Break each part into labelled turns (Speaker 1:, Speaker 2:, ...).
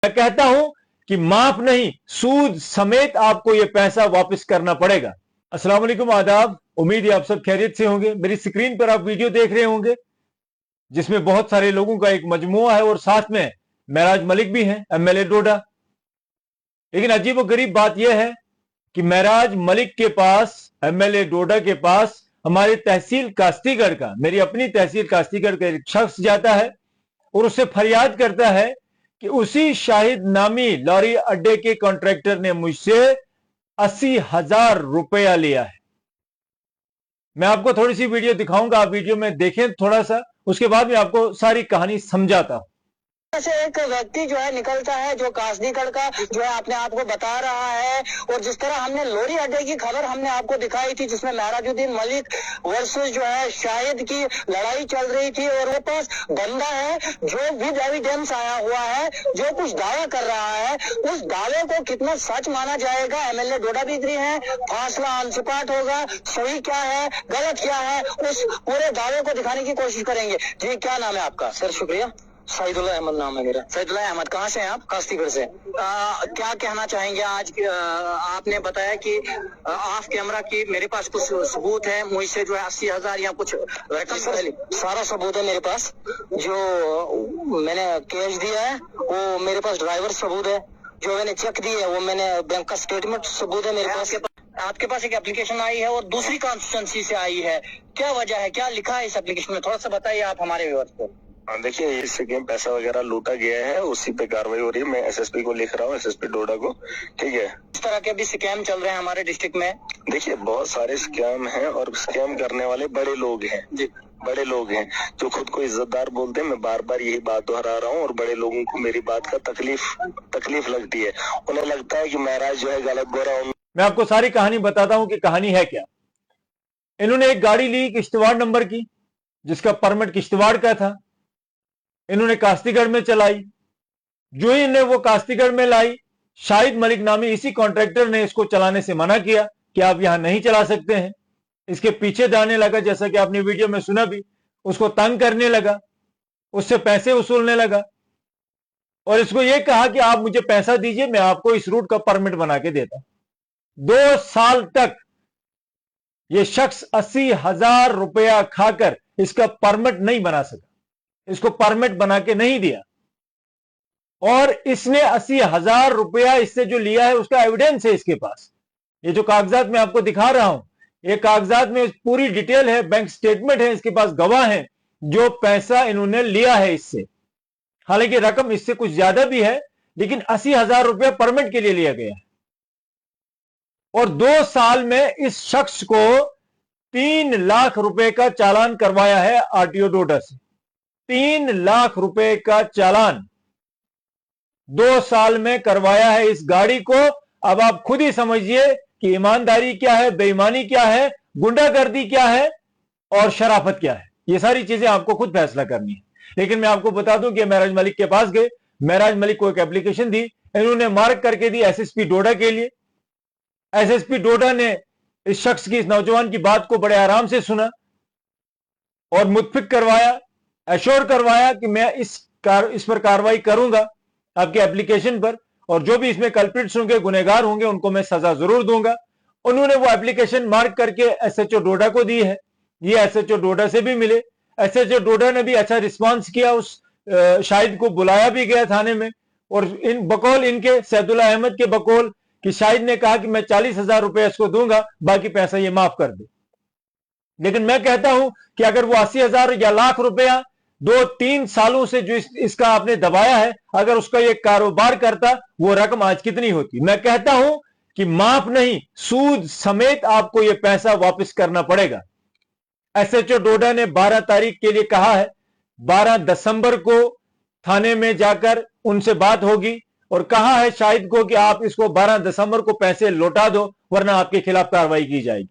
Speaker 1: मैं कहता हूं कि माफ नहीं, सूद समेत आपको यह पैसा वापस करना पड़ेगा। अस्सलाम वालेकुम, आदाब। उम्मीद है आप सब खैरियत से होंगे। मेरी स्क्रीन पर आप वीडियो देख रहे होंगे जिसमें बहुत सारे लोगों का एक मजमुआ है और साथ में महराज मलिक भी हैं, एमएलए डोडा। लेकिन अजीब और गरीब बात यह है कि महराज मलिक के पास, एमएलए डोडा के पास हमारे तहसील कास्तीगढ़ का, मेरी अपनी तहसील कास्तीगढ़ का एक शख्स जाता है और उससे फरियाद करता है कि उसी शाहिद नामी लॉरी अड्डे के कॉन्ट्रैक्टर ने मुझसे 80,000 रुपया लिया है। मैं आपको थोड़ी सी वीडियो दिखाऊंगा, आप वीडियो में देखें थोड़ा सा, उसके बाद मैं आपको सारी कहानी समझाता हूं।
Speaker 2: से एक व्यक्ति जो है निकलता है जो कासदीगढ़ का जो है अपने आप को बता रहा है। और जिस तरह हमने लोरी अड्डे की खबर हमने आपको दिखाई थी जिसमें महराजुद्दीन मलिक वर्सेस जो है शाहिद की लड़ाई चल रही थी और वो पास बंदा है जो विद एविडेंस आया हुआ है, जो कुछ दावा कर रहा है, उस दावे को कितना सच माना जाएगा। एमएलए डोडा भी एग्री है, फैसला ऑन स्पॉट होगा, सही क्या है गलत क्या है, उस पूरे दावे को दिखाने की कोशिश करेंगे। जी क्या नाम है आपका? सर शुक्रिया। सईदुल्लाह अहमद नाम है मेरा। सईदुल्लाह अहमद, कहाँ से हैं आप? कास्तीगढ़ से। क्या कहना चाहेंगे आज? आपने बताया कि ऑफ कैमरा की मेरे पास कुछ सबूत है, मुझसे जो है 80,000 या कुछ सारा सबूत है मेरे पास। जो मैंने कैश दिया है वो मेरे पास ड्राइवर सबूत है, जो मैंने चेक दी है वो मैंने बैंक का स्टेटमेंट सबूत है मेरे पास। आपके पास एक एप्लीकेशन आई है और दूसरी कॉन्स्टिट्यूंसी से आई है, क्या वजह है, क्या लिखा है इस एप्लीकेशन में? थोड़ा सा बताइए आप हमारे व्यूअर्स को।
Speaker 3: देखिए, इससे पैसा वगैरह लूटा गया है, उसी पे कार्रवाई हो रही है। मैं एसएसपी को लिख रहा हूँ, एसएसपी डोडा को। ठीक है,
Speaker 2: इस तरह के भी स्कैम चल रहे हैं हमारे डिस्ट्रिक्ट में।
Speaker 3: देखिए बहुत सारे स्कैम हैं और स्कैम करने वाले बड़े लोग हैं जी, बड़े लोग हैं जो खुद को इज्जतदार बोलते हैं। मैं बार बार यही बात दोहरा रहा हूँ और बड़े लोगों को मेरी बात का तकलीफ लगती है। उन्हें लगता है कि महराज जो है गलत बोल रहा हूँ।
Speaker 1: मैं आपको सारी कहानी बताता हूं कि कहानी है क्या। इन्होंने एक गाड़ी ली किश्तवाड़ नंबर की, जिसका परमिट किश्तवाड़ का था। इन्होंने कास्तीगढ़ में चलाई। जो ही इन्हें वो कास्तीगढ़ में लाई, शाहिद मलिक नामी इसी कॉन्ट्रैक्टर ने इसको चलाने से मना किया कि आप यहां नहीं चला सकते हैं। इसके पीछे जाने लगा, जैसा कि आपने वीडियो में सुना भी, उसको तंग करने लगा, उससे पैसे वसूलने लगा और इसको यह कहा कि आप मुझे पैसा दीजिए, मैं आपको इस रूट का परमिट बना के देता हूं। 2 साल तक यह शख्स 80,000 रुपया खाकर इसका परमिट नहीं बना सका, इसको परमिट बना के नहीं दिया। और इसने 80,000 रुपया इससे जो लिया है उसका एविडेंस है इसके पास। ये जो कागजात मैं आपको दिखा रहा हूं, ये कागजात में पूरी डिटेल है, बैंक स्टेटमेंट है, इसके पास गवाह है जो पैसा इन्होंने लिया है इससे। हालांकि रकम इससे कुछ ज्यादा भी है, लेकिन 80,000 रुपया परमिट के लिए लिया गया है। और 2 साल में इस शख्स को 3 लाख रुपए का चालान करवाया है आरटीओ डोडा से। 3 लाख रुपए का चालान 2 साल में करवाया है इस गाड़ी को। अब आप खुद ही समझिए कि ईमानदारी क्या है, बेईमानी क्या है, गुंडागर्दी क्या है और शराफत क्या है। ये सारी चीजें आपको खुद फैसला करनी है। लेकिन मैं आपको बता दूं कि महराज मलिक के पास गए, महराज मलिक को एक एप्लीकेशन दी, इन्होंने मार्क करके दी एसएसपी डोडा के लिए। एसएसपी डोडा ने इस शख्स की, इस नौजवान की बात को बड़े आराम से सुना और मुतफिक करवाया, एश्योर करवाया कि मैं इस पर कार्रवाई करूंगा आपके एप्लीकेशन पर, और जो भी इसमें कल्प्रिट्स होंगे, गुनहगार होंगे, उनको मैं सजा जरूर दूंगा। उन्होंने वो एप्लीकेशन मार्क करके एसएचओ डोडा को दी है। ये एसएचओ डोडा से भी मिले, एसएचओ डोडा ने भी अच्छा रिस्पांस किया, उस शाहिद को बुलाया भी गया थाने में। और इन बकौल इनके सैदुल्लाह अहमद के बकौल कि शाहिद ने कहा कि मैं 40,000 रुपए इसको दूंगा, बाकी पैसा ये माफ कर दे। लेकिन मैं कहता हूं कि अगर वो 80,000 या लाख रुपया 2-3 सालों से जो इसका आपने दबाया है, अगर उसका ये कारोबार करता, वो रकम आज कितनी होती। मैं कहता हूं कि माफ नहीं, सूद समेत आपको ये पैसा वापस करना पड़ेगा। एसएचओ डोडा ने 12 तारीख के लिए कहा है, 12 दिसंबर को थाने में जाकर उनसे बात होगी और कहा है शाहिद को कि आप इसको 12 दिसंबर को पैसे लौटा दो, वरना आपके खिलाफ कार्रवाई की जाएगी।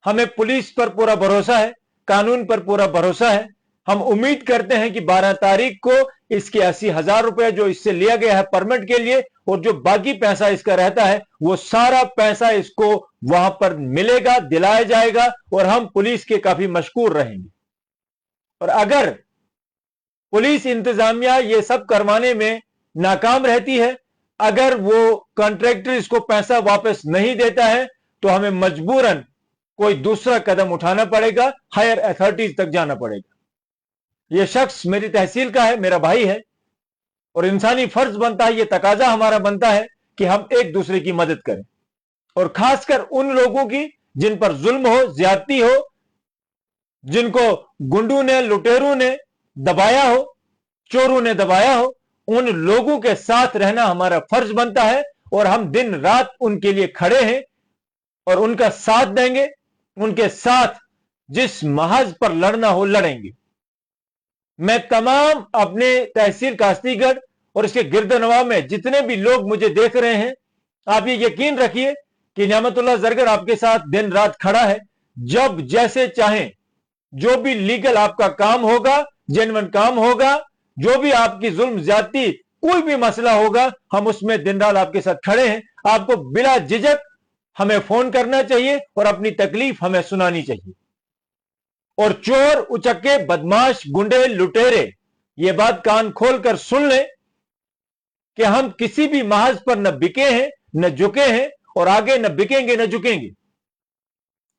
Speaker 1: हमें पुलिस पर पूरा भरोसा है, कानून पर पूरा भरोसा है। हम उम्मीद करते हैं कि 12 तारीख को इसके 80,000 रुपए जो इससे लिया गया है परमिट के लिए, और जो बाकी पैसा इसका रहता है, वो सारा पैसा इसको वहां पर मिलेगा, दिलाया जाएगा, और हम पुलिस के काफी मशकूर रहेंगे। और अगर पुलिस इंतजामिया ये सब करवाने में नाकाम रहती है। अगर वो कॉन्ट्रैक्टर इसको पैसा वापस नहीं देता है तो हमें मजबूरन कोई दूसरा कदम उठाना पड़ेगा, हायर अथॉरिटीज तक जाना पड़ेगा। यह शख्स मेरी तहसील का है, मेरा भाई है, और इंसानी फर्ज बनता है, यह तकाजा हमारा बनता है कि हम एक दूसरे की मदद करें, और खासकर उन लोगों की जिन पर जुल्म हो, ज्यादती हो, जिनको गुंडों ने, लुटेरों ने दबाया हो, चोरों ने दबाया हो, उन लोगों के साथ रहना हमारा फर्ज बनता है, और हम दिन रात उनके लिए खड़े हैं और उनका साथ देंगे। उनके साथ जिस महज पर लड़ना हो लड़ेंगे। मैं तमाम अपने तहसील कास्तीगढ़ और इसके गिरदनवा में जितने भी लोग मुझे देख रहे हैं, आप ये यकीन रखिए कि नियामतुल्लाह जरगर आपके साथ दिन रात खड़ा है। जब जैसे चाहें, जो भी लीगल आपका काम होगा, जेन्युइन काम होगा, जो भी आपकी जुल्म ज्यादती कोई भी मसला होगा, हम उसमें दिन रात आपके साथ खड़े हैं। आपको बिला झिझक हमें फोन करना चाहिए और अपनी तकलीफ हमें सुनानी चाहिए। और चोर, उचक्के, बदमाश, गुंडे, लुटेरे ये बात कान खोलकर सुन लें कि हम किसी भी महज पर न बिके हैं, न झुके हैं, और आगे न बिकेंगे न झुकेंगे।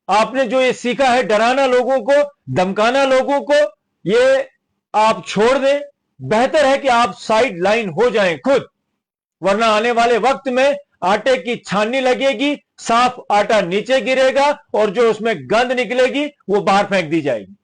Speaker 1: आपने जो ये सीखा है डराना लोगों को, धमकाना लोगों को, ये आप छोड़ दें। बेहतर है कि आप साइड लाइन हो जाएं खुद, वरना आने वाले वक्त में आटे की छाननी लगेगी, साफ आटा नीचे गिरेगा और जो उसमें गंद निकलेगी वो बाहर फेंक दी जाएगी।